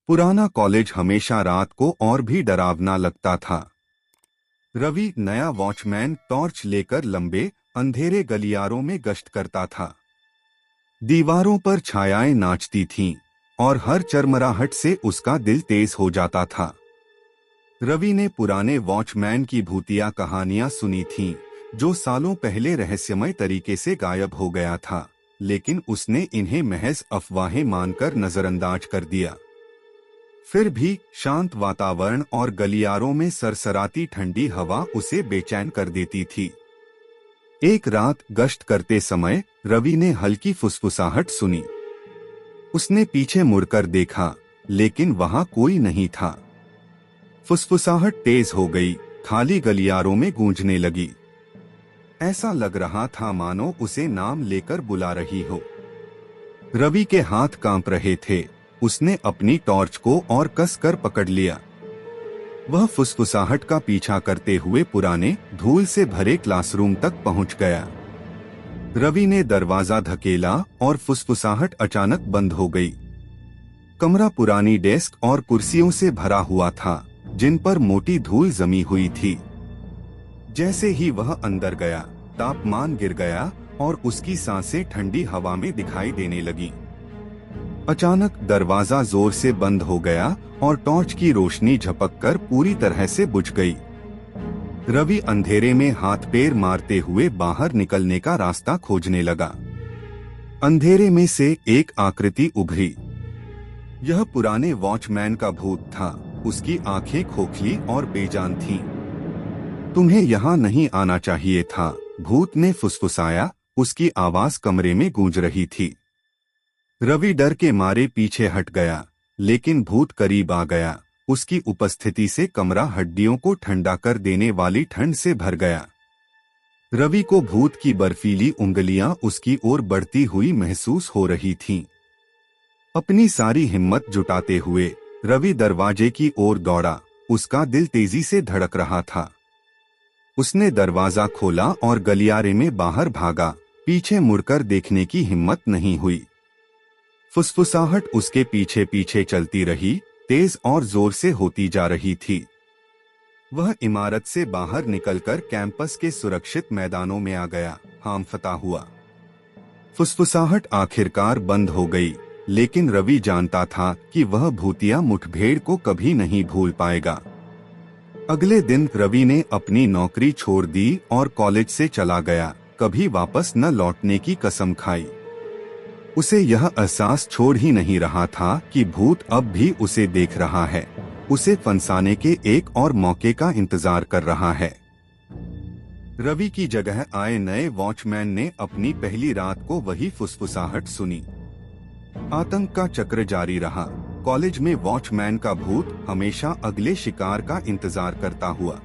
पुराना कॉलेज हमेशा रात को और भी डरावना लगता था। रवि नया वॉचमैन टॉर्च लेकर लंबे अंधेरे गलियारों में गश्त करता था। दीवारों पर छायाएं नाचती थीं और हर चरमराहट से उसका दिल तेज हो जाता था। रवि ने पुराने वॉचमैन की भूतिया कहानियां सुनी थीं, जो सालों पहले रहस्यमय तरीके से गायब हो गया था, लेकिन उसने इन्हें महज अफवाहें मानकर नजरअंदाज कर दिया। फिर भी शांत वातावरण और गलियारों में सरसराती ठंडी हवा उसे बेचैन कर देती थी। एक रात गश्त करते समय रवि ने हल्की फुसफुसाहट सुनी। उसने पीछे मुड़कर देखा, लेकिन वहां कोई नहीं था। फुसफुसाहट तेज हो गई, खाली गलियारों में गूंजने लगी। ऐसा लग रहा था मानो उसे नाम लेकर बुला रही हो। रवि के हाथ कांप रहे थे। उसने अपनी टॉर्च को और कसकर पकड़ लिया। वह फुसफुसाहट का पीछा करते हुए पुराने धूल से भरे क्लासरूम तक पहुंच गया। रवि ने दरवाजा धकेला और फुसफुसाहट अचानक बंद हो गई। कमरा पुरानी डेस्क और कुर्सियों से भरा हुआ था, जिन पर मोटी धूल जमी हुई थी। जैसे ही वह अंदर गया, तापमान गिर गया और उसकी सांसें ठंडी हवा में दिखाई देने लगी। अचानक दरवाजा जोर से बंद हो गया और टॉर्च की रोशनी झपककर पूरी तरह से बुझ गई। रवि अंधेरे में हाथ पैर मारते हुए बाहर निकलने का रास्ता खोजने लगा। अंधेरे में से एक आकृति उभरी। यह पुराने वॉचमैन का भूत था। उसकी आंखें खोखली और बेजान थीं। तुम्हें यहाँ नहीं आना चाहिए था, भूत ने फुसफुसाया। उसकी आवाज कमरे में गूंज रही थी। रवि डर के मारे पीछे हट गया, लेकिन भूत करीब आ गया। उसकी उपस्थिति से कमरा हड्डियों को ठंडा कर देने वाली ठंड से भर गया। रवि को भूत की बर्फीली उंगलियां उसकी ओर बढ़ती हुई महसूस हो रही थीं। अपनी सारी हिम्मत जुटाते हुए रवि दरवाजे की ओर दौड़ा। उसका दिल तेजी से धड़क रहा था। उसने दरवाजा खोला और गलियारे में बाहर भागा। पीछे मुड़कर देखने की हिम्मत नहीं हुई। फुसफुसाहट उसके पीछे पीछे चलती रही, तेज और जोर से होती जा रही थी। वह इमारत से बाहर निकलकर कैंपस के सुरक्षित मैदानों में आ गया, हांफता हुआ। फुसफुसाहट आखिरकार बंद हो गई, लेकिन रवि जानता था कि वह भूतिया मुठभेड़ को कभी नहीं भूल पाएगा। अगले दिन रवि ने अपनी नौकरी छोड़ दी और कॉलेज से चला गया, कभी वापस न लौटने की कसम खाई। उसे यह एहसास छोड़ ही नहीं रहा था कि भूत अब भी उसे देख रहा है, उसे फंसाने के एक और मौके का इंतजार कर रहा है। रवि की जगह आए नए वॉचमैन ने अपनी पहली रात को वही फुसफुसाहट सुनी। आतंक का चक्र जारी रहा। कॉलेज में वॉचमैन का भूत हमेशा अगले शिकार का इंतजार करता हुआ।